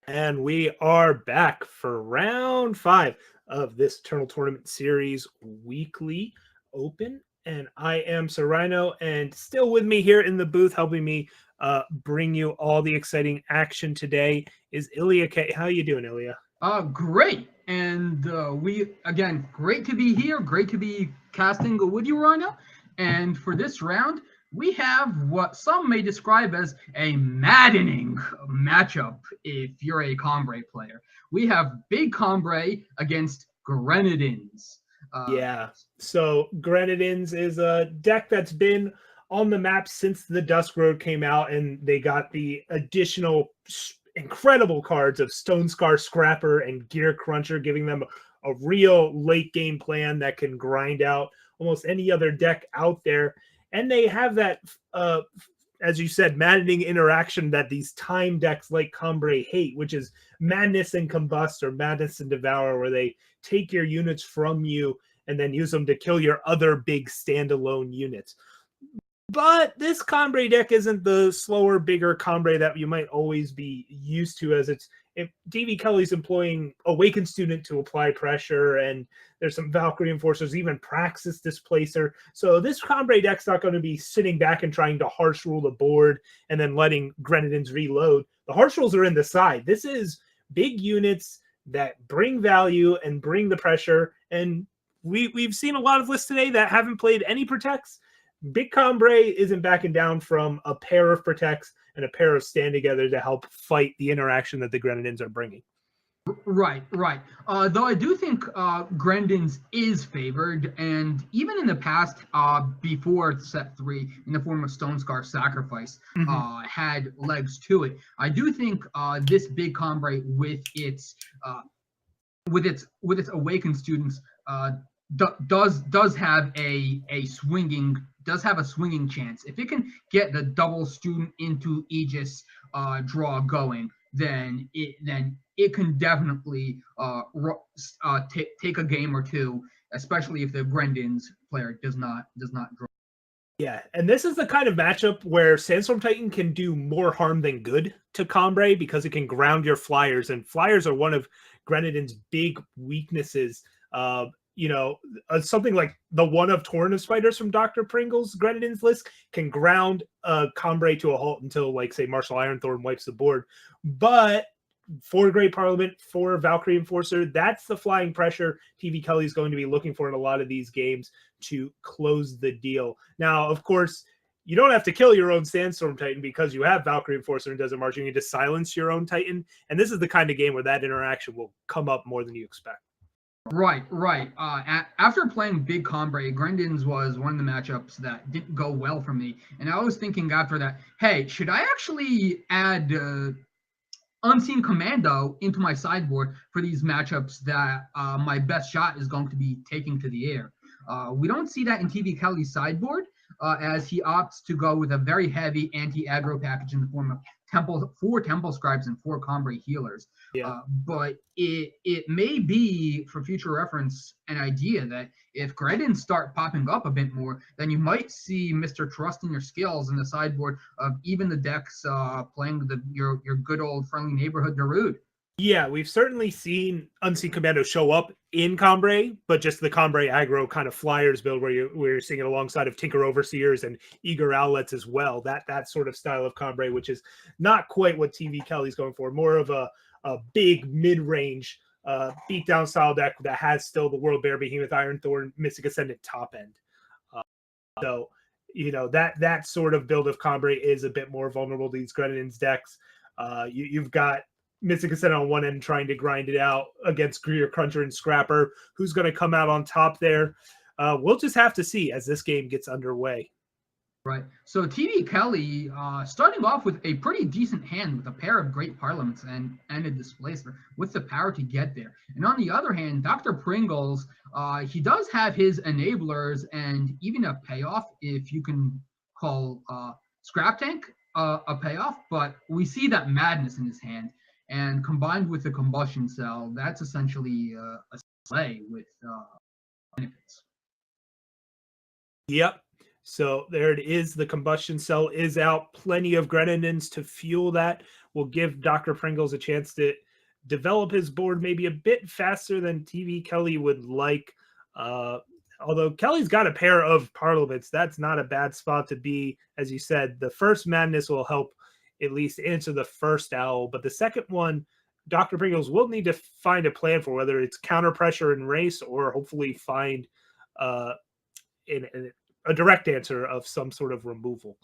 And we are back for round 5 of this Eternal Tournament Series weekly open. And I am Rhino, and still with me here in the booth, helping me bring you all the exciting action today is IlyaK. How you doing, Ilya? Great. And great to be here. Great to be casting with you, Rhino. And for this round, we have what some may describe as a maddening matchup if you're a Combray player. We have Big Combray against Grenadins. Yeah. So Grenadins is a deck that's been on the map since the Dusk Road came out, and they got the additional incredible cards of Stone Scar Scrapper and Gear Cruncher, giving them a real late game plan that can grind out almost any other deck out there. And they have that, as you said, maddening interaction that these time decks like Combray hate, which is Madness and Combust or Madness and Devour, where they take your units from you and then use them to kill your other big standalone units. But this Combray deck isn't the slower, bigger Combray that you might always be used to, as it's if tvkelley's employing Awakened Student to apply pressure, and there's some Valkyrie Enforcers, even Praxis Displacer. So this Combray deck's not going to be sitting back and trying to harsh rule the board and then letting Grenadins reload. The harsh rules are in the side. This is big units that bring value and bring the pressure, and we've seen a lot of lists today that haven't played any protects. Big Combray isn't backing down from a pair of protects and a pair of stand together to help fight the interaction that the Grenadins are bringing. Right. Though I do think Grenadins is favored, and even in the past, before set 3, in the form of Stone Scar Sacrifice, had legs to it. I do think this Big Combray with its Awakened Students does have a swinging chance. If it can get the double student into Aegis draw going, then it can definitely take a game or two, especially if the Grenadins player does not draw. Yeah, and this is the kind of matchup where Sandstorm Titan can do more harm than good to Combray because it can ground your flyers, and flyers are one of Grenadin's big weaknesses. Something like the one of Torrent of Spiders from DrPringles Grenadin's list can ground Combray to a halt until, like, say, Martial Ironthorn wipes the board. But for Great Parliament, for Valkyrie Enforcer, that's the flying pressure tvkelley is going to be looking for in a lot of these games to close the deal. Now, of course, you don't have to kill your own Sandstorm Titan because you have Valkyrie Enforcer and Desert March. You need to silence your own Titan. And this is the kind of game where that interaction will come up more than you expect. Right. After playing Big Combray, Grenadins was one of the matchups that didn't go well for me. And I was thinking after that, hey, should I actually add Unseen Commando into my sideboard for these matchups that my best shot is going to be taking to the air? We don't see that in tvkelley's sideboard, as he opts to go with a very heavy anti-aggro package in the form of 4 Temple Scribes and 4 Combray Healers. Yeah. But it may be, for future reference, an idea that if Grenadins start popping up a bit more, then you might see Mr. Trust in your skills in the sideboard of even the decks playing your good old friendly neighborhood Darude. Yeah, we've certainly seen Unseen Commando show up in Combray, but just the Combray aggro kind of flyers build where you're seeing it alongside of Tinker Overseers and Eager Owlets as well. That sort of style of Combray, which is not quite what tvkelley's going for, more of a big mid-range beatdown style deck that has still the World Bear, Behemoth, Ironthorn, Mystic Ascendant top end. So, that sort of build of Combray is a bit more vulnerable to these Grenadins decks. You've got Mystic Ascendant on one end trying to grind it out against Gear Cruncher and Scrapper. Who's going to come out on top there? We'll just have to see as this game gets underway. Right. So tvkelley starting off with a pretty decent hand with a pair of Great Parliaments and a Displacer with the power to get there. And on the other hand, DrPringles, he does have his enablers and even a payoff, if you can call Scrap Tank a payoff, but we see that madness in his hand. And combined with the Combustion Cell, that's essentially a slay with benefits. Yep. So there it is. The combustion cell is out. Plenty of grenadines to fuel that. Will give Dr. Pringles a chance to develop his board maybe a bit faster than tvkelley would like. Although Kelly's got a pair of parliaments, that's not a bad spot to be. As you said, the first madness will help at least answer the first owl, but the second one, Dr. Pringles will need to find a plan for, whether it's counter pressure and race or hopefully find a direct answer of some sort of removal.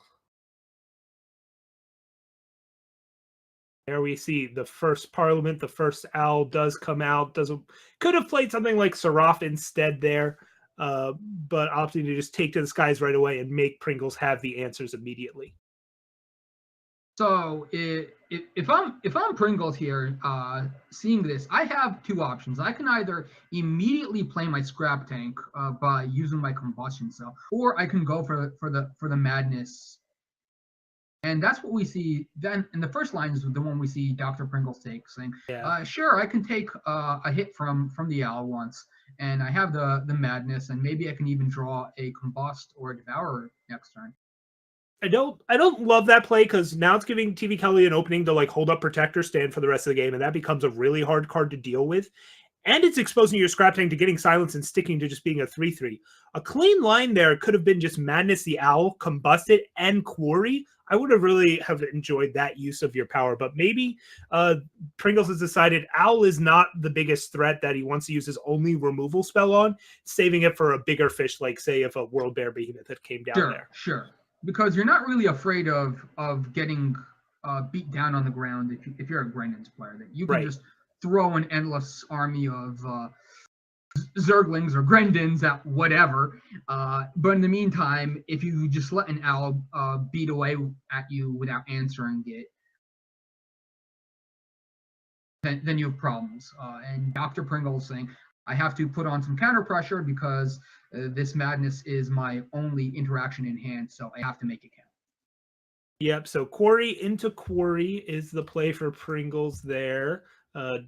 There we see the first parliament, the first owl does come out. Could have played something like Seraph instead there, but opting to just take to the skies right away and make Pringles have the answers immediately. So if I'm Pringles here, seeing this, I have two options. I can either immediately play my scrap tank by using my combustion cell, or I can go for the madness. And that's what we see then. And the first line is the one we see Dr. Pringles take, saying, sure, I can take a hit from the owl once, and I have the madness, and maybe I can even draw a combust or a devourer next turn. I don't love that play, because now it's giving tvkelley an opening to like hold up protector stand for the rest of the game, and that becomes a really hard card to deal with. And it's exposing your scrap tank to getting silence and sticking to just being a 3/3. A clean line there could have been just madness the owl, combust it, and quarry. I would have really have enjoyed that use of your power, but maybe Pringles has decided owl is not the biggest threat that he wants to use his only removal spell on, saving it for a bigger fish, like say if a World Bear Behemoth that came down there. Sure. Because you're not really afraid of getting beat down on the ground if you're a Grendins player. That you can just throw an endless army of Zerglings or Grendins at whatever. But in the meantime, if you just let an owl beat away at you without answering it, then you have problems. And Dr. Pringles saying, I have to put on some counter pressure because this madness is my only interaction in hand, so I have to make it count. Yep, so quarry into quarry is the play for Pringles there,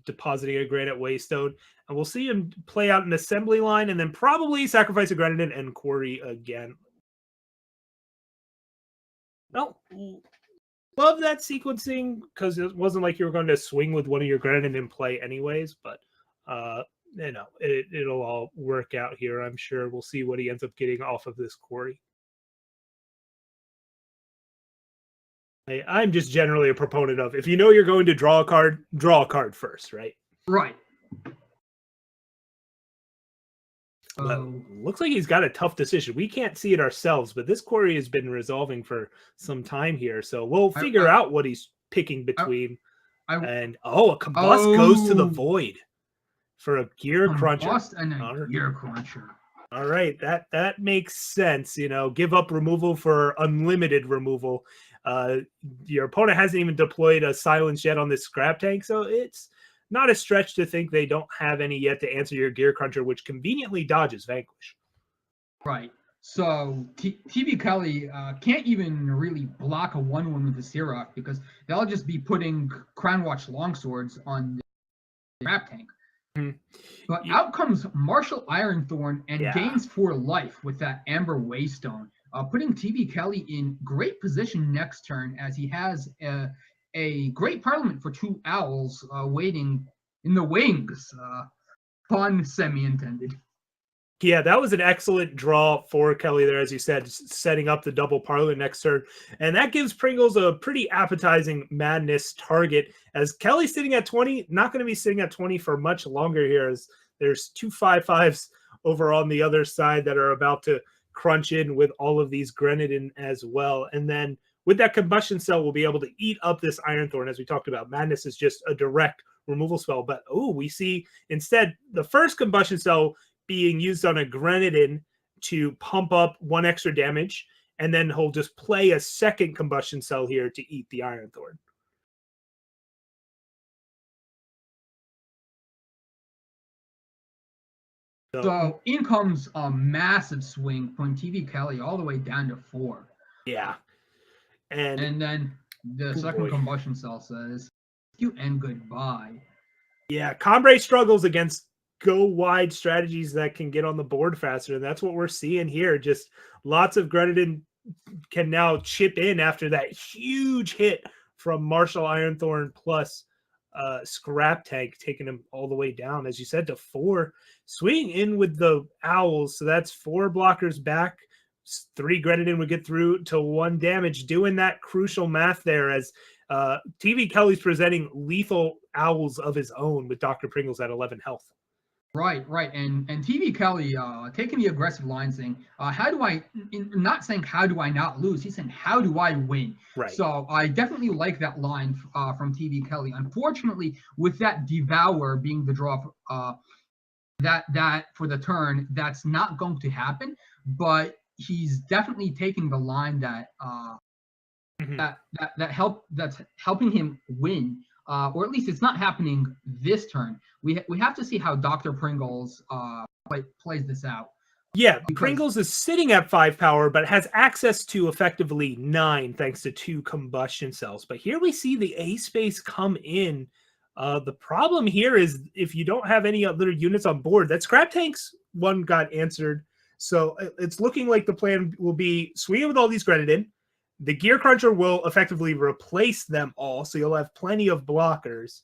depositing a granite waystone. And we'll see him play out an assembly line and then probably sacrifice a grenadine and quarry again. Well, love that sequencing, because it wasn't like you were going to swing with one of your grenadine in play anyways, but it'll all work out here, I'm sure. We'll see what he ends up getting off of this quarry. I'm just generally a proponent of, if you know you're going to draw a card first, right? Right. Looks like he's got a tough decision. We can't see it ourselves, but this quarry has been resolving for some time here, so we'll figure out what he's picking between. A combust goes to the void for a gear cruncher. And a gear cruncher. All right, that makes sense. Give up removal for unlimited removal. Your opponent hasn't even deployed a silence yet on this scrap tank, so it's not a stretch to think they don't have any yet to answer your gear cruncher, which conveniently dodges Vanquish. Right. So tvkelley can't even really block a 1/1 with the Seraph, because they'll just be putting Crownwatch longswords on the scrap tank. But out comes Martial Ironthorn and gains 4 life with that Amber Waystone, putting tvkelley in great position next turn, as he has a great parliament for 2 owls waiting in the wings. Pun semi-intended. Yeah, that was an excellent draw for Kelly there, as you said, setting up the double parliament next turn. And that gives Pringles a pretty appetizing madness target, as Kelly's sitting at 20, not going to be sitting at 20 for much longer here, as there's 2 5/5s over on the other side that are about to crunch in with all of these grenadine as well. And then with that combustion cell, we'll be able to eat up this Ironthorn, as we talked about. Madness is just a direct removal spell, but we see instead the first combustion cell being used on a grenadine to pump up 1 extra damage, and then he'll just play a second combustion cell here to eat the Ironthorn. So in comes a massive swing, putting tvkelley all the way down to 4. Yeah. And then the second combustion cell says, "You and goodbye." Yeah, Combre struggles against go wide strategies that can get on the board faster. And that's what we're seeing here. Just lots of Grenadin can now chip in after that huge hit from Marshall Ironthorn plus Scrap Tank, taking him all the way down, as you said, to 4. Swinging in with the Owls. So that's 4 blockers back. 3 Grenadin would get through to 1 damage, doing that crucial math there as tvkelley's presenting lethal Owls of his own with DrPringles at 11 health. Right. And tvkelley taking the aggressive line, saying, how do I, not saying how do I not lose, he's saying how do I win? Right. So I definitely like that line from tvkelley. Unfortunately, with that Devour being the draw that for the turn, that's not going to happen, but he's definitely taking the line that that's helping him win. Or at least it's not happening this turn. We have to see how DrPringles plays this out. Yeah, Pringles is sitting at 5 power, but has access to effectively 9 thanks to 2 combustion cells. But here we see the A space come in. The problem here is if you don't have any other units on board, that Scrap Tank's one got answered. So it's looking like the plan will be swinging with all these Grenadin. The Gear Cruncher will effectively replace them all, so you'll have plenty of blockers.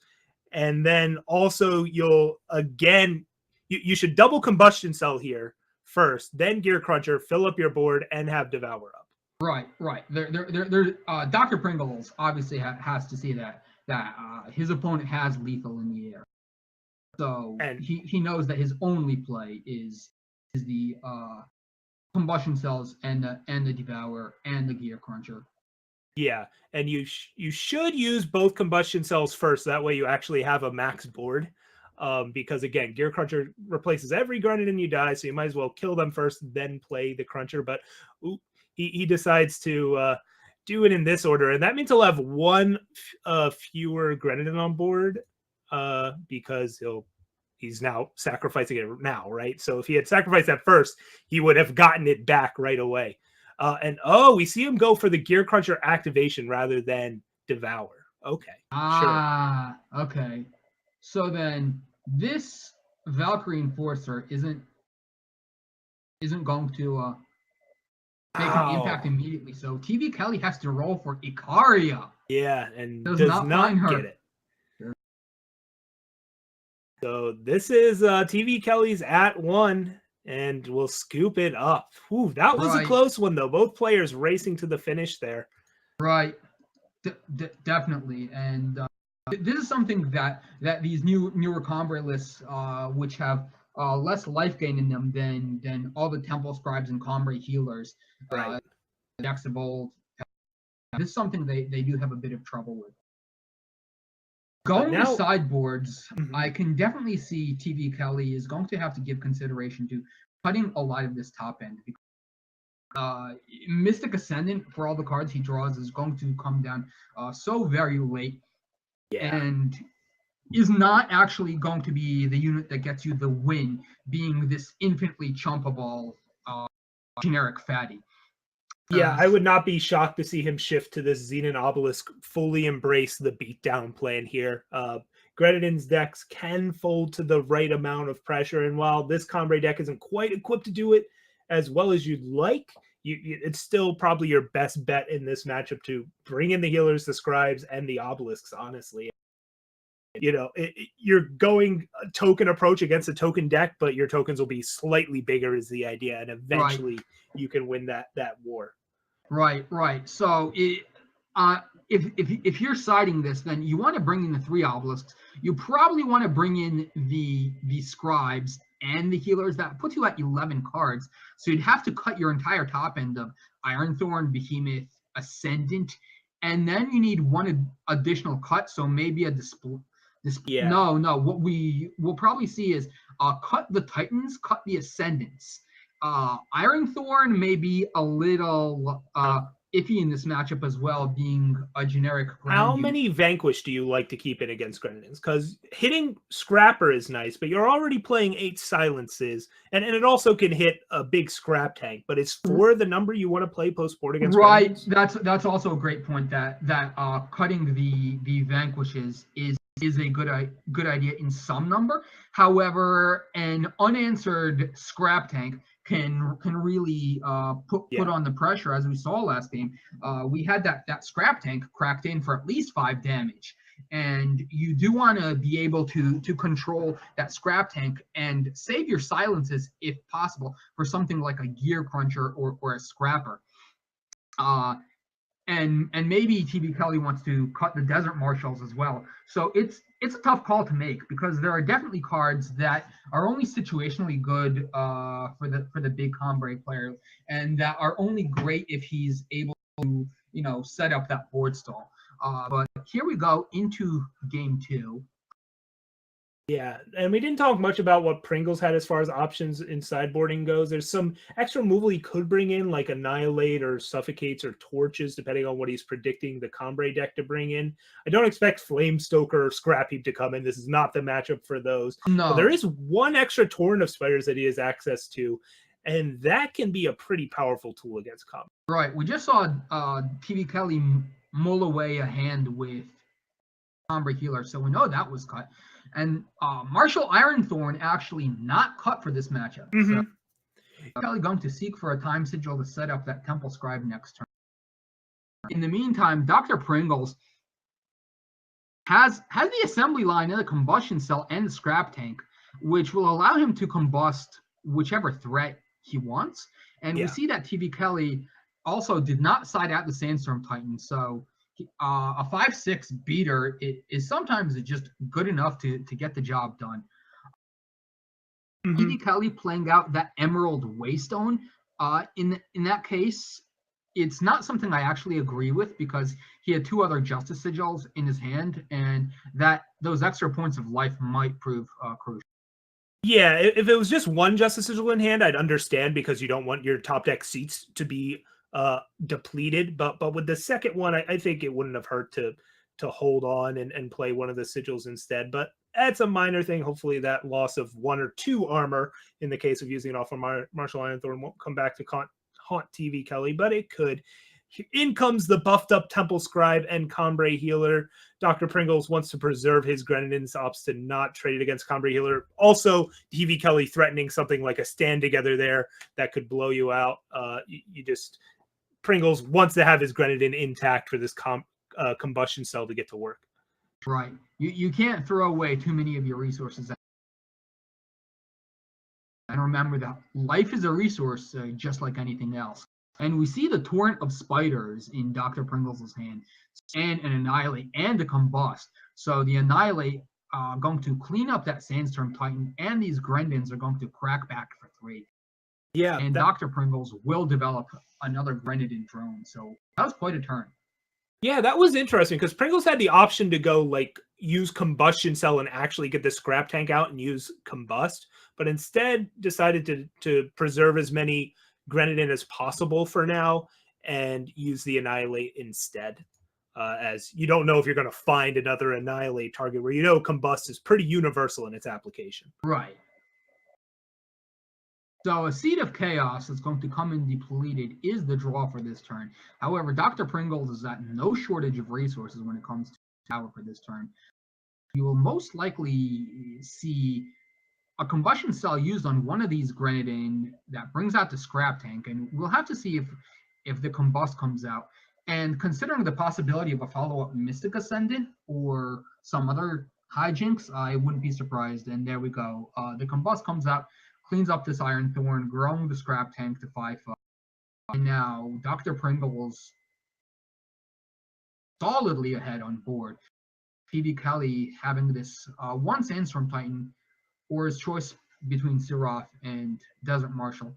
And then also you'll, again, you should double Combustion Cell here first, then Gear Cruncher, fill up your board, and have Devour up. Right. DrPringles obviously has to see that his opponent has lethal in the air. So he knows that his only play is the Combustion Cells and the Devour and the Gear Cruncher. Yeah, and you should use both Combustion Cells first. That way you actually have a max board. Because again, Gear Cruncher replaces every Grenadin you die, so you might as well kill them first, then play the Cruncher. But he decides to do it in this order, and that means he'll have 1 fewer Grenadin on board because he's now sacrificing it now, right? So if he had sacrificed that first, he would have gotten it back right away. We see him go for the Gear Cruncher activation rather than Devour. Okay. Sure. Okay. So then this Valkyrie Enforcer isn't going to make an impact immediately. So tvkelley has to roll for Ikaria. Yeah, and does not get it. So this is tvkelley's at 1, and we'll scoop it up. Ooh, that was a close one, though. Both players racing to the finish there. Right, definitely. And this is something that these newer Combre lists, which have less life gain in them than all the Temple Scribes and Combre healers, decks of old. This is something they do have a bit of trouble with. Going to sideboards, I can definitely see tvkelley is going to have to give consideration to cutting a lot of this top end. Mystic Ascendant, for all the cards he draws, is going to come down so very late, and is not actually going to be the unit that gets you the win, being this infinitely chumpable generic fatty. Yeah, I would not be shocked to see him shift to this Xenon Obelisk, fully embrace the beatdown plan here. Grenadin's decks can fold to the right amount of pressure, and while this Combre deck isn't quite equipped to do it as well as you'd like, it's still probably your best bet in this matchup to bring in the healers, the scribes, and the obelisks, honestly. You're going a token approach against a token deck, but your tokens will be slightly bigger is the idea, and eventually you can win that war. Right. So if you're siding this, then you want to bring in the 3 obelisks. You probably want to bring in the scribes and the healers. That puts you at 11 cards. So you'd have to cut your entire top end of Ironthorn, Behemoth, Ascendant, and then you need 1 additional cut. So maybe a display. No. What we will probably see is cut the Titans, cut the Ascendants. Ironthorn may be a little iffy in this matchup as well, being a generic ground How unit. many Vanquish do you like to keep in against Grenadins? Because hitting Scrapper is nice, but you're already playing 8 Silences, and it also can hit a big Scrap Tank, but it's 4 the number you want to play post-board against Grenadins? Right, that's also a great point, that cutting the Vanquishes is is a good idea in some number. However, an unanswered scrap tank can really put on the pressure, as we saw last game. We had that scrap tank cracked in for at least 5 damage, and you do want to be able to control that scrap tank and save your silences if possible for something like a gear cruncher or a scrapper. And maybe tvkelley wants to cut the desert marshals as well. So it's a tough call to make, because there are definitely cards that are only situationally good for the big Cambrai player, and that are only great if he's able to set up that board stall. But here we go into game 2. Yeah, and we didn't talk much about what Pringles had as far as options in sideboarding goes. There's some extra removal he could bring in, like Annihilate or Suffocates or Torches, depending on what he's predicting the Cambrai deck to bring in. I don't expect Flamestoker or Scrap Heap to come in. This is not the matchup for those. No. But there is one extra Torrent of Spiders that he has access to, and that can be a pretty powerful tool against Cambrai. Right. We just saw tvkelley mull away a hand with Cambrai Healer, so we know that was cut. And Martial Ironthorn actually not cut for this matchup. Mm-hmm. So probably going to seek for a time sigil to set up that Temple Scribe next turn. In the meantime, DrPringles has the assembly line and the combustion cell and the scrap tank, which will allow him to combust whichever threat he wants. And we see that tvkelley also did not side out the Sandstorm Titan, so a 5/6 beater is sometimes just good enough to get the job done. tvkelley playing out that Emerald Waystone, in that case, it's not something I actually agree with, because he had 2 other Justice Sigils in his hand, and those extra points of life might prove crucial. Yeah, if it was just 1 Justice Sigil in hand, I'd understand, because you don't want your top deck seats to be depleted, but with the second one, I think it wouldn't have hurt to hold on and play one of the sigils instead. But that's a minor thing. Hopefully that loss of 1 or 2 armor in the case of using it off of Martial Ironthorn won't come back to haunt tvkelley, but it could. In comes the buffed up Temple Scribe and Cambrai Healer. DrPringles wants to preserve his Grenadin's ops to not trade it against Cambrai Healer. Also, tvkelley threatening something like a stand together there that could blow you out. Pringles wants to have his Grenadin intact for this combustion cell to get to work. Right. You can't throw away too many of your resources. And remember that life is a resource, just like anything else. And we see the Torrent of Spiders in DrPringles' hand, and an Annihilate and a Combust. So the Annihilate going to clean up that Sandstorm Titan, and these Grendins are going to crack back for 3. Yeah, and DrPringles will develop another Grenadin drone. So that was quite a turn. Yeah, that was interesting, because Pringles had the option to go use Combustion Cell and actually get the scrap tank out and use Combust, but instead decided to preserve as many Grenadin as possible for now and use the Annihilate instead. As you don't know if you're going to find another Annihilate target, where Combust is pretty universal in its application. Right. So a Seed of Chaos that's going to come in depleted is the draw for this turn. However, DrPringles is at no shortage of resources when it comes to power for this turn. You will most likely see a combustion cell used on one of these Grenadin that brings out the scrap tank, and we'll have to see if the Combust comes out. And considering the possibility of a follow-up Mystic Ascendant or some other hijinks, I wouldn't be surprised. And there we go. The Combust comes out, cleans up this Ironthorn, growing the scrap tank to 5/5. And now DrPringles solidly ahead on board. tvkelley having this 1 Sandstorm Titan, or his choice between Siroth and Desert Marshal.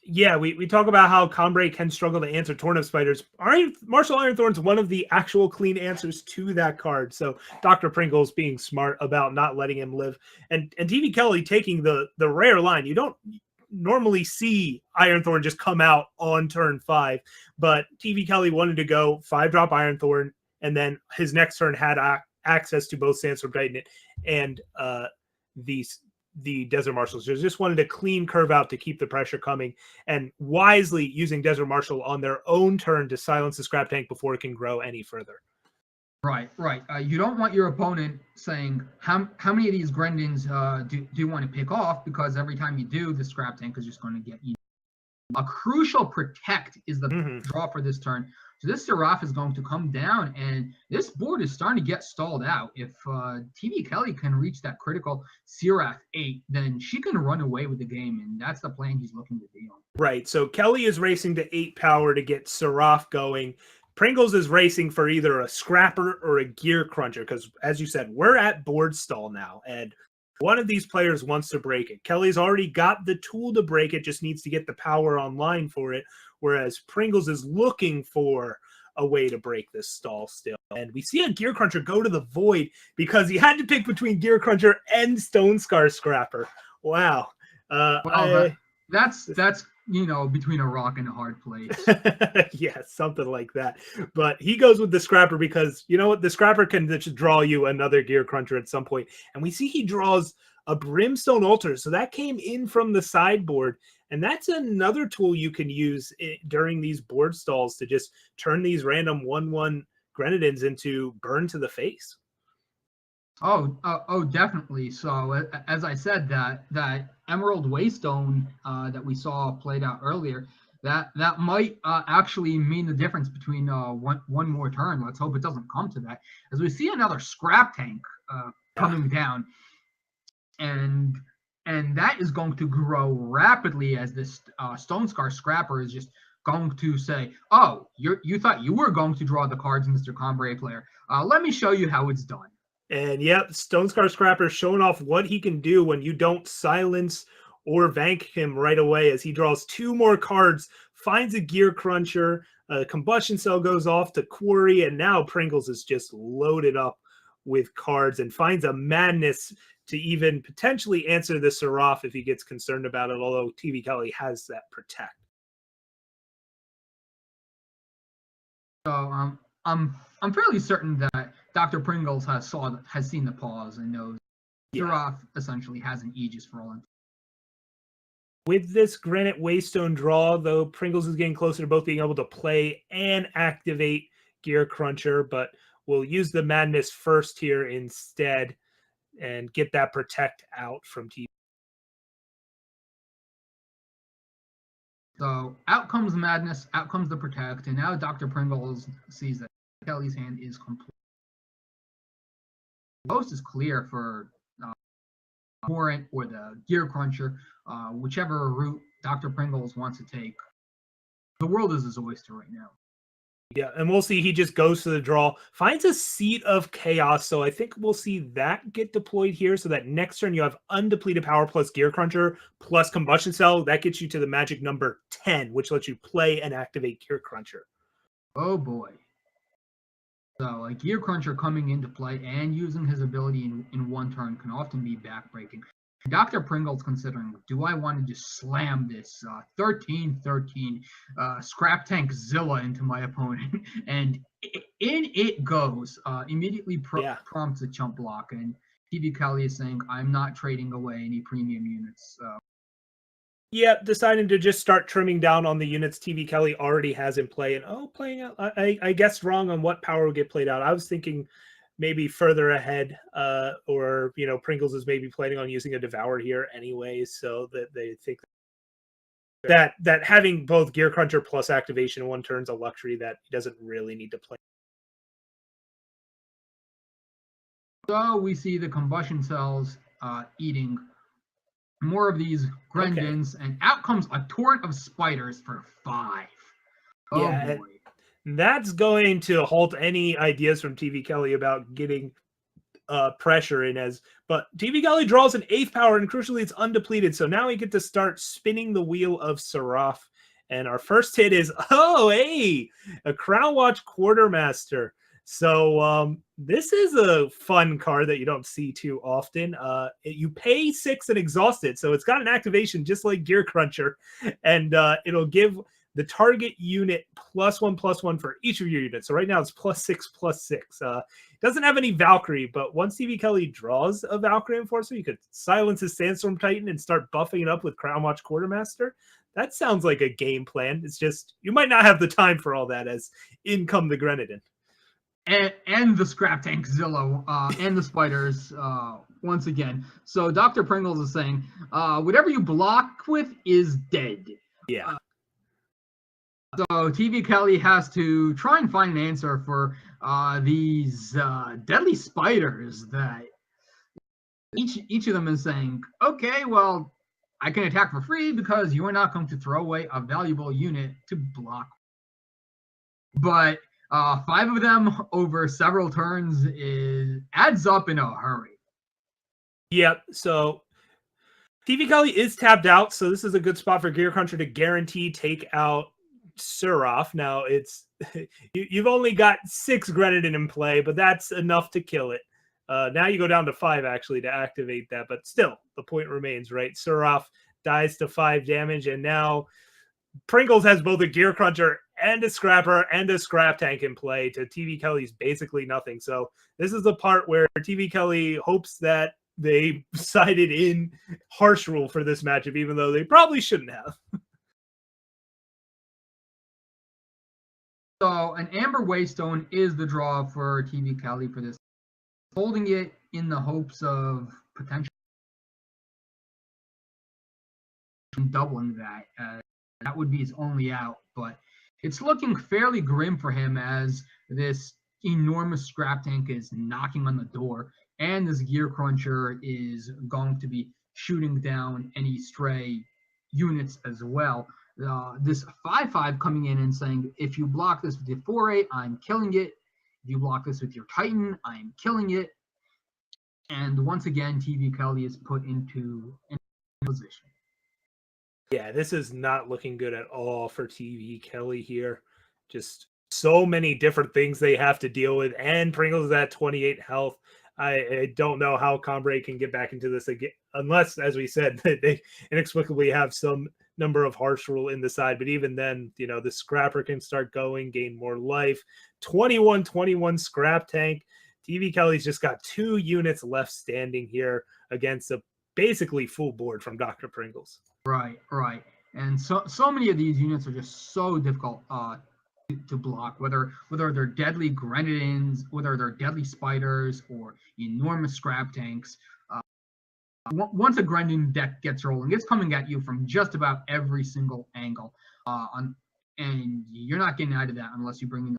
Yeah, we talk about how Cambrai can struggle to answer Torrent of Spiders. Martial Ironthorn's one of the actual clean answers to that card. So DrPringles being smart about not letting him live. And tvkelley taking the rare line. You don't normally see Ironthorn just come out on turn 5, but tvkelley wanted to go 5-drop Ironthorn, and then his next turn had access to both Sandstorm Titan and the Desert Marshals. Just wanted to clean curve out to keep the pressure coming, and wisely using Desert Marshal on their own turn to silence the scrap tank before it can grow any further. Right, right. You don't want your opponent saying how many of these Grendins do you want to pick off, because every time you do, the scrap tank is just going to get eaten. A crucial protect is the draw for this turn. So this Seraph is going to come down, and this board is starting to get stalled out. If tvkelley can reach that critical Seraph 8, then she can run away with the game, and that's the plan he's looking to be on. Right. So Kelly is racing to 8 power to get Seraph going. Pringles is racing for either a scrapper or a gear cruncher because, as you said, we're at board stall now, and one of these players wants to break it. Kelly's already got the tool to break it, just needs to get the power online for it, whereas Pringles is looking for a way to break this stall still. And we see a gear cruncher go to the void because he had to pick between gear cruncher and Stone Scar Scrapper. Wow. That's between a rock and a hard place. Yeah, something like that. But he goes with the scrapper because, you know what, the scrapper can just draw you another gear cruncher at some point. And we see he draws a brimstone altar. So that came in from the sideboard. And that's another tool you can use during these board stalls to just turn these random 1/1 Grenadins into burn to the face. Oh, definitely. So as I said, that Emerald Waystone that we saw played out earlier, that might actually mean the difference between one more turn. Let's hope it doesn't come to that, as we see another scrap tank coming down, and that is going to grow rapidly as this Stone Scar Scrapper is just going to say, "Oh, you thought you were going to draw the cards, Mr. Combray player. Let me show you how it's done." And yep, Stone Scar Scrapper showing off what he can do when you don't silence or vank him right away, as he draws 2 more cards, finds a gear cruncher, a combustion cell goes off to quarry, and now Pringles is just loaded up with cards and finds a madness to even potentially answer the Seraph if he gets concerned about it, although tvkelley has that protect. So I'm fairly certain that Dr. Pringles has seen the pause and knows Seraph essentially has an Aegis for all intents. With this Granite Waystone draw, though, Pringles is getting closer to both being able to play and activate Gear Cruncher, but we'll use the Madness first here instead and get that protect out from TV. So out comes Madness, out comes the protect, and now Dr. Pringles sees that Kelly's hand is complete. The most is clear for Warrant or the Gear Cruncher, whichever route Dr. Pringles wants to take. The world is his oyster right now. Yeah, and we'll see. He just goes to the draw, finds a Seat of Chaos. So I think we'll see that get deployed here. So that next turn you have undepleted power plus Gear Cruncher plus Combustion Cell. That gets you to the magic number 10, which lets you play and activate Gear Cruncher. Oh boy. So a Gear Cruncher coming into play and using his ability in one turn can often be backbreaking. Dr. Pringles considering, do I want to just slam this 13-13 Scrap Tank Zilla into my opponent? And in it goes. Immediately prompts a chump block. And tvkelley is saying, I'm not trading away any premium units. Yeah, deciding to just start trimming down on the units tvkelley already has in play. And playing out, I guessed wrong on what power will get played out. I was thinking maybe further ahead, or Pringles is maybe planning on using a Devour here anyway, so that they think that having both Gear Cruncher plus activation in one turn is a luxury that he doesn't really need to play. So we see the combustion cells eating more of these Grendins, and out comes a torrent of spiders for 5. Oh boy. That's going to halt any ideas from tvkelley about getting pressure in, but tvkelley draws an 8th power, and crucially it's undepleted, so now we get to start spinning the wheel of Seraph, and our first hit is a Crown Watch Quartermaster. So this is a fun card that you don't see too often. You pay 6 and exhaust it, so it's got an activation just like Gear Cruncher, and it'll give the target unit +1/+1 for each of your units. So right now it's +6/+6. Doesn't have any Valkyrie, but once tvkelley draws a Valkyrie Enforcer, you could silence his Sandstorm Titan and start buffing it up with Crown Watch Quartermaster. That sounds like a game plan. It's just you might not have the time for all that, as in come the Grenadin. and the Scrap Tank Zilla and the spiders once again. So Dr. Pringles is saying, whatever you block with is dead. Yeah. So tvkelley has to try and find an answer for these deadly spiders that each of them is saying, okay, well, I can attack for free because you are not going to throw away a valuable unit to block. But 5 of them over several turns adds up in a hurry. Yep. So tvkelley is tapped out, so this is a good spot for Gear Cruncher to guarantee take out Suraf. Now it's you've only got 6 Grenadin in play, but that's enough to kill it. Now you go down to 5 actually to activate that, but still the point remains, right? Suraf dies to 5 damage, and now Pringles has both a Gear Cruncher and a Scrapper and a Scrap Tank in play to tvkelley's basically nothing. So this is the part where tvkelley hopes that they sided in harsh rule for this matchup, even though they probably shouldn't have. So an Amber Waystone is the draw for tvkelley for this. Holding it in the hopes of potentially doubling that. That would be his only out, but it's looking fairly grim for him as this enormous Scrap Tank is knocking on the door, and this Gear Cruncher is going to be shooting down any stray units as well. This 5/5 coming in and saying, if you block this with your 4/8, I'm killing it. If you block this with your Titan, I'm killing it. And once again, tvkelley is put into position. Yeah, this is not looking good at all for tvkelley here. Just so many different things they have to deal with, and Pringles is at 28 health. I don't know how Combray can get back into this again, unless, as we said, they inexplicably have some number of harsh rule in the side. But even then, you know, the Scrapper can start going, gain more life. 21-21 Scrap Tank. tvkelley's just got 2 units left standing here against a basically full board from Dr. Pringles. Right. And so many of these units are just so difficult to block, whether they're deadly Grenadins, whether they're deadly spiders, or enormous Scrap Tanks. Once a Grenadin deck gets rolling, it's coming at you from just about every single angle, and you're not getting out of that unless you bring in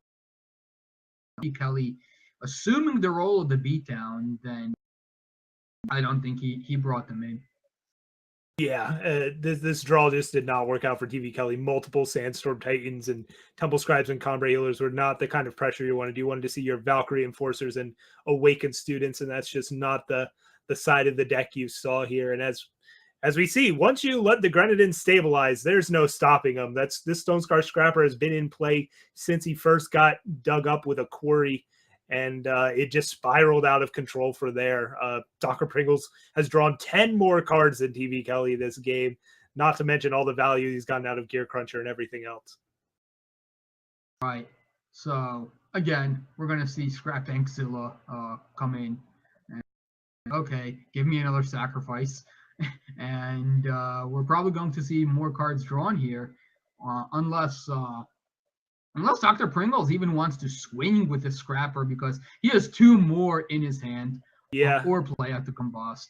tvkelley. Assuming the role of the beatdown, then I don't think he brought them in. Yeah, this draw just did not work out for tvkelley. Multiple Sandstorm Titans and Temple Scribes and Combray Healers were not the kind of pressure you wanted. You wanted to see your Valkyrie Enforcers and Awakened Students, and that's just not the side of the deck you saw here. And as we see, once you let the Grenadin stabilize, there's no stopping them. This Stone Scar Scrapper has been in play since he first got dug up with a quarry, and it just spiraled out of control for there. Dr. Pringles has drawn 10 more cards than tvkelley this game, not to mention all the value he's gotten out of Gear Cruncher and everything else. Right. So, again, we're going to see Scrap Tank Zilla come in. And, okay, give me another sacrifice. And we're probably going to see more cards drawn here, unless Dr. Pringles even wants to swing with the Scrapper because he has 2 more in his hand. Yeah. Or play at the Combust.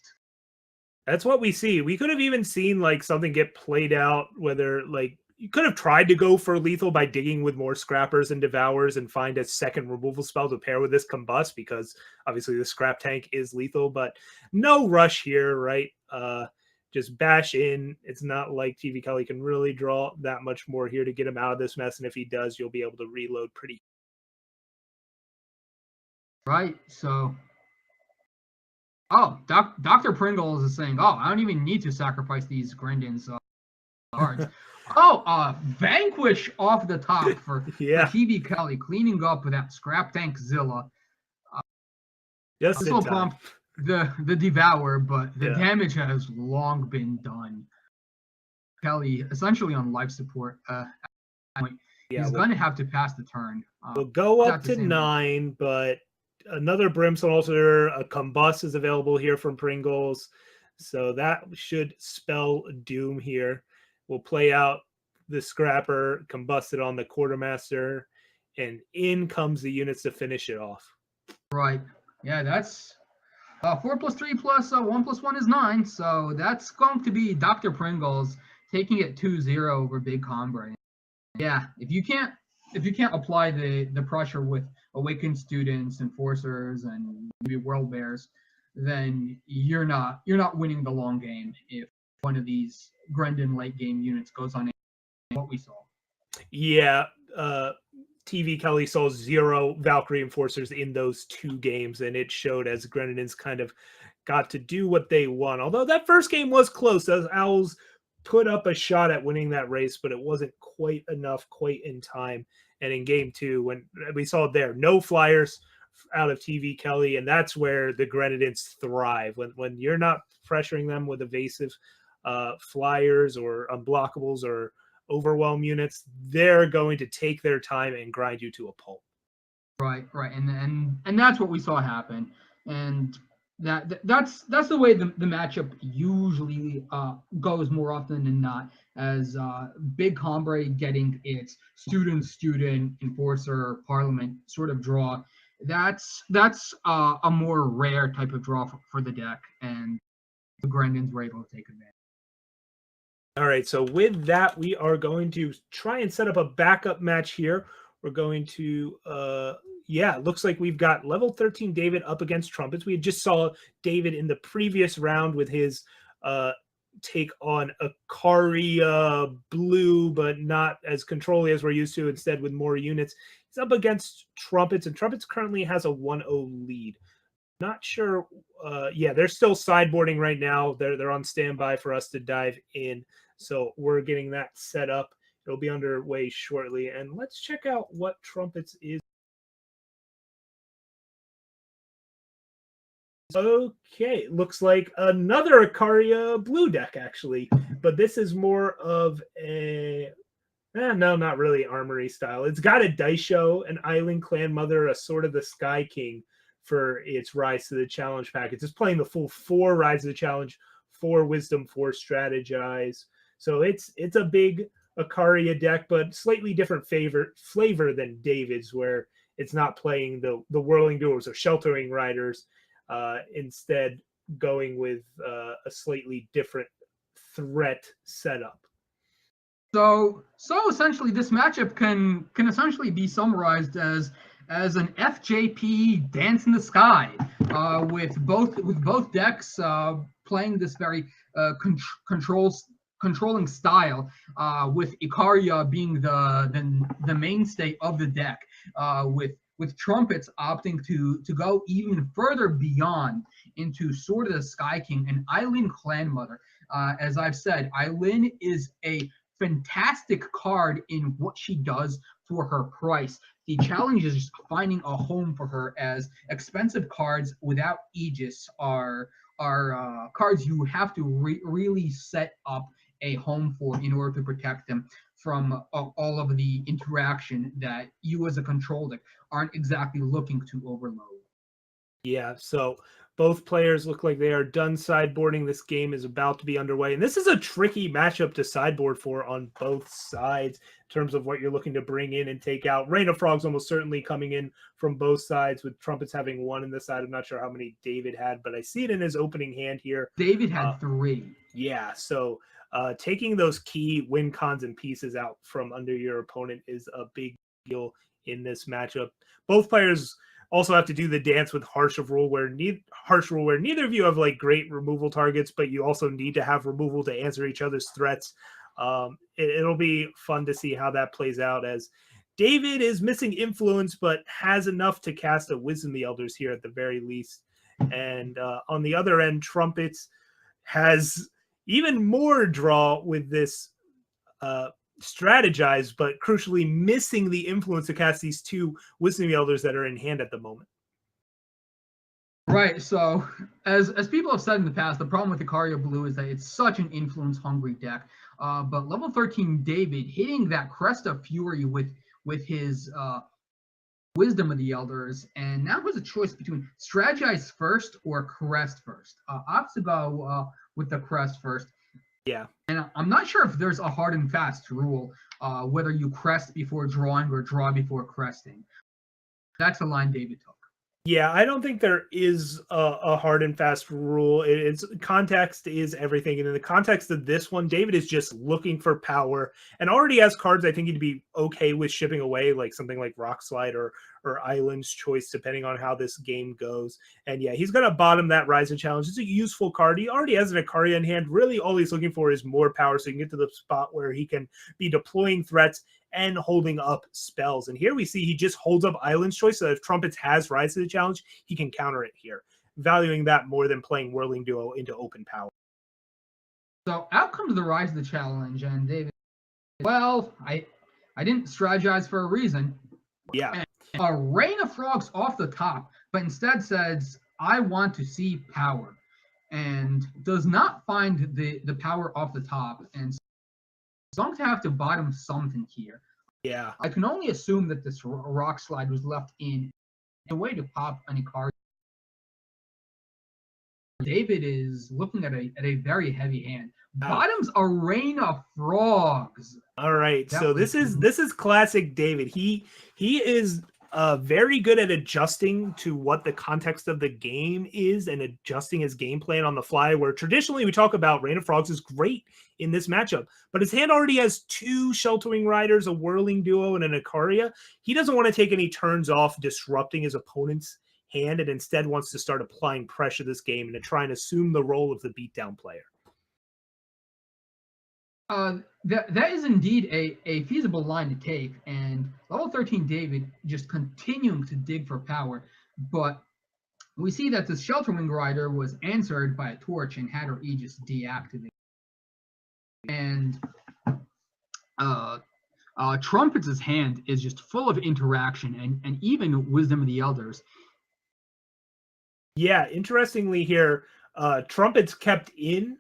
That's what we see. We could have even seen like something get played out, whether like you could have tried to go for lethal by digging with more Scrappers and Devours and find a second removal spell to pair with this Combust, because obviously the Scrap Tank is lethal, but no rush here, right? Just bash in. It's not like tvkelley can really draw that much more here to get him out of this mess, and if he does, you'll be able to reload pretty. Right, so... Oh, Dr. Pringles is saying, oh, I don't even need to sacrifice these Grendins cards. Vanquish off the top for tvkelley, cleaning up with that Scrap Tank Zilla. This will prompt the Devour, but the damage has long been done. Kelly essentially on life support. He's going to have to pass the turn. We'll go up to 9, but another Brimstone Altar, a Combust is available here from Pringles. So that should spell doom here. We'll play out the Scrapper, combusted on the Quartermaster, and in comes the units to finish it off. Right. Yeah, that's 4 plus 3 plus 1 plus 1 is 9. So that's going to be DrPringles taking it 2-0 over Big Combre. Yeah, if you can't apply the pressure with awakened students, enforcers, and maybe world bears, then you're not winning the long game if one of these Grendon late game units goes on what we saw. Yeah, tvkelley saw 0 Valkyrie enforcers in those 2 games, and it showed as Grenadins kind of got to do what they want. Although that first game was close, as Owls put up a shot at winning that race, but it wasn't quite enough, quite in time. And in game 2, when we saw there, no flyers out of tvkelley, and that's where the Grenadins thrive. When you're not pressuring them with evasive flyers or unblockables or overwhelm units, they're going to take their time and grind you to a pulp. Right, and that's what we saw happen, and that's the way the matchup usually goes more often than not. As Big Combre getting its student enforcer parliament sort of draw, that's a more rare type of draw for the deck, and the Grendons were able to take advantage. All right, so with that, we are going to try and set up a backup match here. We're going to, it looks like we've got level 13 David up against Trumpets. We just saw David in the previous round with his take on aReNGee blue, but not as controlly as we're used to, instead with more units. He's up against Trumpets, and Trumpets currently has a 1-0 lead. Not sure. They're still sideboarding right now. They're on standby for us to dive in. So we're getting that set up. It'll be underway shortly. And let's check out what Trumpets is. Okay, looks like another aReNGee blue deck, actually. But this is more of a... no, not really armory style. It's got a Daisho, an Island Clan Mother, a Sword of the Sky King for its Rise to the Challenge package. It's playing the full 4 Rise to the Challenge, 4 Wisdom, 4 Strategize. So it's a big aReNGee deck, but slightly different flavor than David's, where it's not playing the Whirling Duels or Sheltering Riders, instead going with a slightly different threat setup. So essentially, this matchup can essentially be summarized as an FJP dance in the sky, with both decks playing this very controlling style, with aReNGee being the mainstay of the deck, with Trumpets opting to go even further beyond into Sword of the Sky King and Island Clan Mother. As I've said, Island is a fantastic card in what she does for her price. The challenge is just finding a home for her, as expensive cards without Aegis are cards you have to really set up a home for in order to protect them from all of the interaction that you as a control deck aren't exactly looking to overload. Yeah, so both players look like they are done sideboarding. This game is about to be underway. And this is a tricky matchup to sideboard for on both sides in terms of what you're looking to bring in and take out. Rain of Frogs almost certainly coming in from both sides, with Trumpets having 1 in the side. I'm not sure how many David had, but I see it in his opening hand here. David had 3. Yeah, so taking those key win cons and pieces out from under your opponent is a big deal in this matchup. Both players also have to do the dance with harsh rule, where neither of you have like great removal targets, but you also need to have removal to answer each other's threats. It'll be fun to see how that plays out, as David is missing influence, but has enough to cast a Wisdom the Elders here at the very least. And on the other end, Trumpets has even more draw with this strategize, but crucially missing the influence to cast these 2 Wisdom Elders that are in hand at the moment. Right. So as people have said in the past, the problem with aReNGee blue is that it's such an influence hungry deck. But level 13 David hitting that Crest of Fury with his Wisdom of the Elders, and now has a choice between Strategize first or Crest first. Opts to go with the Crest first. Yeah. And I'm not sure if there's a hard and fast rule, whether you crest before drawing or draw before cresting. That's the line David took. Yeah, I don't think there is a hard and fast rule. It's context is everything, and in the context of this one, David is just looking for power and already has cards I think he'd be okay with shipping away, like something like Rock Slide or Island's Choice, depending on how this game goes. And yeah, he's gonna bottom that Rising Challenge. It's a useful card. He already has an Ikaria in hand. Really, all he's looking for is more power, so he can get to the spot where he can be deploying threats and holding up spells. And here we see he just holds up Island's Choice, so if Trumpets has Rise to the Challenge, he can counter it here, valuing that more than playing Whirling Duo into open power. So out comes the Rise of the Challenge, and David, well, I didn't strategize for a reason. Yeah. And a rain of frogs off the top, but instead says, I want to see power, and does not find the power off the top, and going to have to bottom something here. Yeah. I can only assume that this Rock Slide was left in a way to pop an Ikaria. David is looking at a very heavy hand. Bottoms a rain of frogs. All right. So this is classic David. He is very good at adjusting to what the context of the game is and adjusting his game plan on the fly, where traditionally we talk about Rain of Frogs is great in this matchup, but his hand already has 2 Sheltering Riders, a Whirling Duo, and an Ikaria. He doesn't want to take any turns off disrupting his opponent's hand, and instead wants to start applying pressure this game and to try and assume the role of the beatdown player. That is indeed a feasible line to take, and level 13 David just continuing to dig for power, but we see that the Sheltering Rider was answered by a torch and had her Aegis deactivated. And Trumpets' hand is just full of interaction and even Wisdom of the Elders. Yeah, interestingly here, Trumpets kept in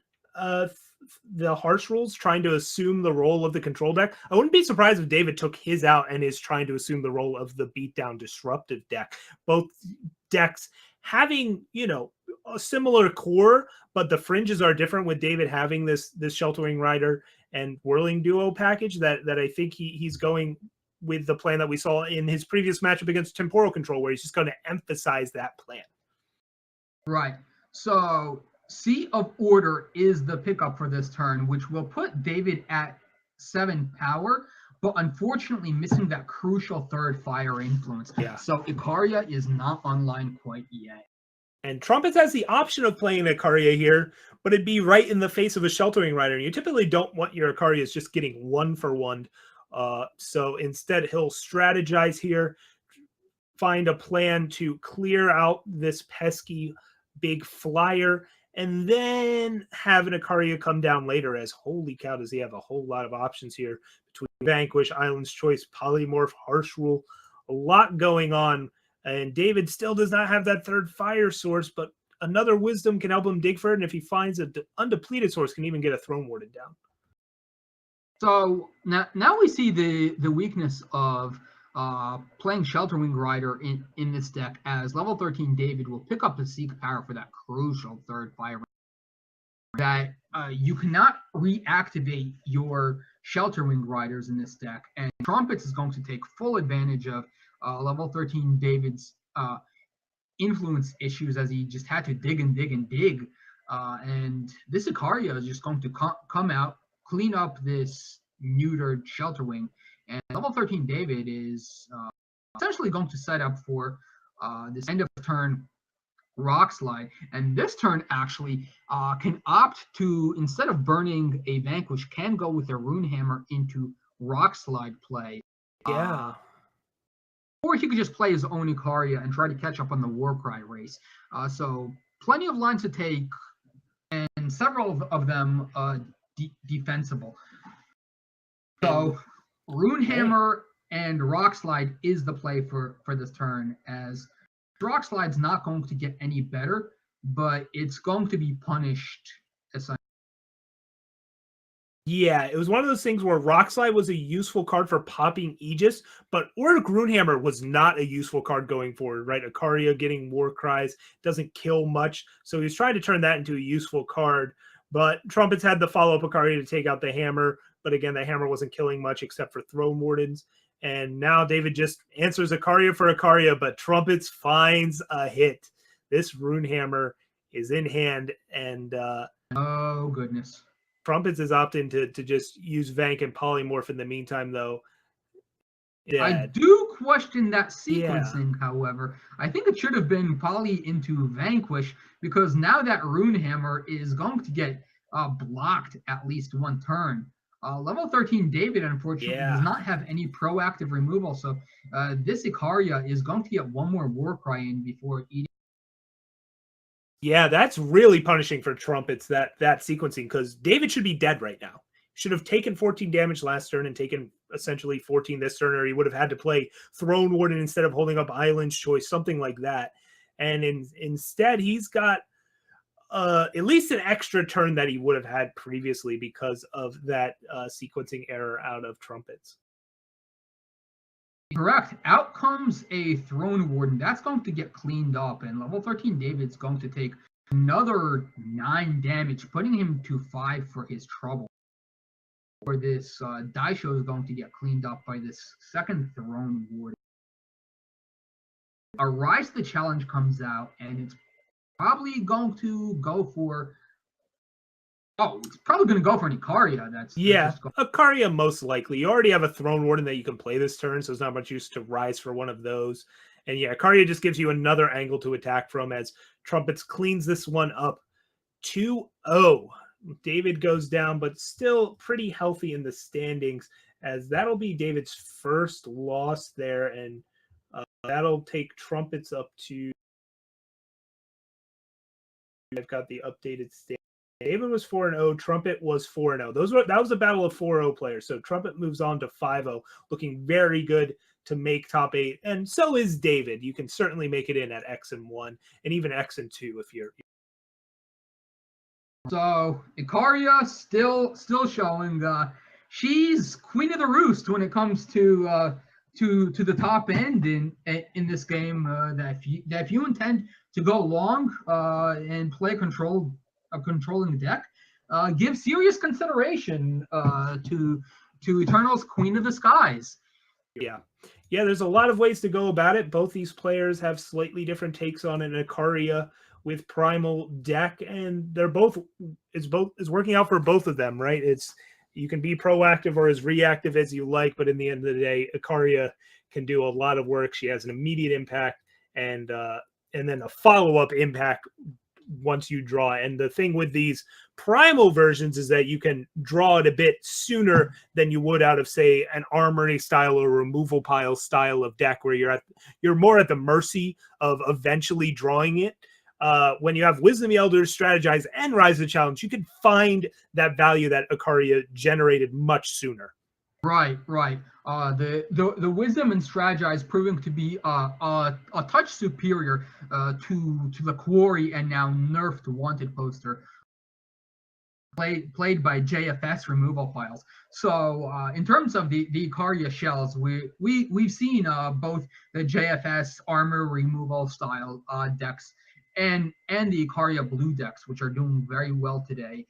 the harsh rules, trying to assume the role of the control deck. I wouldn't be surprised if David took his out and is trying to assume the role of the beatdown disruptive deck. Both decks having, a similar core, but the fringes are different, with David having this Sheltering Rider and Whirling Duo package that I think he's going with the plan that we saw in his previous matchup against Temporal Control, where he's just going to emphasize that plan. Right. So Sea of Order is the pickup for this turn, which will put David at 7 power, but unfortunately missing that crucial third fire influence. Yeah. So Ikaria is not online quite yet. And Trumpets has the option of playing Ikaria here, but it'd be right in the face of a Sheltering Rider. You typically don't want your Ikarias just getting 1-for-1. So instead, he'll strategize here, find a plan to clear out this pesky big flyer, and then have an Ikaria come down later, as holy cow, does he have a whole lot of options here between Vanquish, Island's Choice, Polymorph, Harsh Rule, a lot going on. And David still does not have that third fire source, but another Wisdom can help him dig for it, and if he finds an undepleted source, can even get a Throne Warden down. So now we see the weakness of playing Sheltering Rider in this deck, as level 13 David will pick up the Seek Power for that crucial third fire. That you cannot reactivate your Sheltering Riders in this deck, and Trumpets is going to take full advantage of level 13 David's influence issues, as he just had to dig and dig and dig. And this Ikaria is just going to come out, clean up this neutered Shelterwing, and level 13 David is essentially going to set up for this end of turn Rock Slide. And this turn actually can opt to, instead of burning a Vanquish, can go with a Runehammer into Rock Slide play. Yeah. Or he could just play his own Ikaria and try to catch up on the Warcry race. So plenty of lines to take, and several of them defensible. So Runehammer and Rock Slide is the play for this turn, as Rock Slide's not going to get any better, but it's going to be punished essentially. Yeah, it was one of those things where Rock Slide was a useful card for popping Aegis, but Orc Runehammer was not a useful card going forward, right? Ikaria getting War Cries doesn't kill much, so he's trying to turn that into a useful card. But Trumpets had the follow-up Ikaria to take out the hammer, but again, the hammer wasn't killing much except for Throne Wardens. And now David just answers Ikaria for Ikaria, but Trumpets finds a hit. This Rune Hammer is in hand, and oh goodness, Trumpets is opting to just use Vank and Polymorph in the meantime, though. I do question that sequencing, however. I think it should have been Poly into Vanquish, because now that Rune Hammer is going to get blocked at least one turn. Level 13 David, unfortunately, does not have any proactive removal, so this Ikaria is going to get one more Warcry in before eating. Yeah, that's really punishing for Trumpets, that sequencing, because David should be dead right now. Should have taken 14 damage last turn and taken essentially 14 this turn, or he would have had to play Throne Warden instead of holding up Island's Choice, something like that. And instead, he's got at least an extra turn that he would have had previously because of that sequencing error out of Trumpets. Correct. Out comes a Throne Warden. That's going to get cleaned up, and level 13 David's going to take another 9 damage, putting him to 5 for his trouble. Or this Daisho is going to get cleaned up by this second Throne Warden. A Rise to the Challenge comes out, and it's probably going to go for... Oh, it's probably going to go for an Ikaria. Ikaria most likely. You already have a Throne Warden that you can play this turn, so it's not much use to rise for one of those. And yeah, Ikaria just gives you another angle to attack from as Trumpets cleans this one up 2-0. David goes down, but still pretty healthy in the standings, as that'll be David's first loss there, and that'll take Trumpets up to... I've got the updated standings. David was 4-0. Trumpet was 4-0. That was a battle of 4-0 players. So Trumpet moves on to 5-0, looking very good to make top 8. And so is David. You can certainly make it in at X and 1, and even X and 2 if you're... So Ikaria still showing she's queen of the roost when it comes to the top end in this game. That if you intend to go long and play a controlling deck, give serious consideration to Eternal's Queen of the Skies. Yeah, there's a lot of ways to go about it. Both these players have slightly different takes on an Ikaria with Primal deck, and it's working out for both of them, right? You can be proactive or as reactive as you like, but in the end of the day, Ikaria can do a lot of work. She has an immediate impact and then a follow-up impact once you draw. And the thing with these Primal versions is that you can draw it a bit sooner than you would out of, say, an Armory style or removal pile style of deck, where you're more at the mercy of eventually drawing it. When you have Wisdom Elders, Strategize, and Rise of the Challenge, you can find that value that Ikaria generated much sooner. Right. The Wisdom and Strategize proving to be a touch superior to the Quarry and now nerfed Wanted poster played by JFS removal files. So in terms of the Ikaria shells, we've seen both the JFS armor removal style decks and the Ikaria blue decks, which are doing very well today.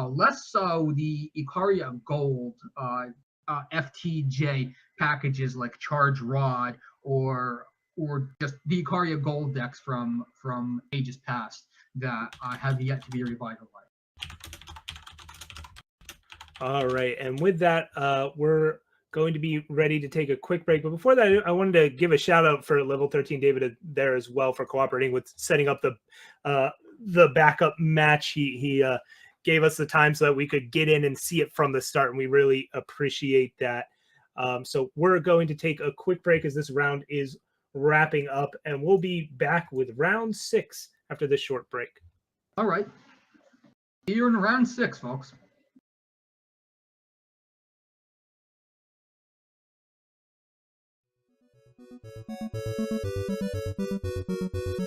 Less so the Ikaria gold FTJ packages like Charge Rod or just the Ikaria gold decks from ages past that have yet to be revitalized. All right, and with that, we're going to be ready to take a quick break. But before that, I wanted to give a shout out for Level 13 David there as well for cooperating with setting up the backup match. He gave us the time so that we could get in and see it from the start, and we really appreciate that. So we're going to take a quick break as this round is wrapping up, and we'll be back with round 6 after this short break. All right. See you in round 6, folks.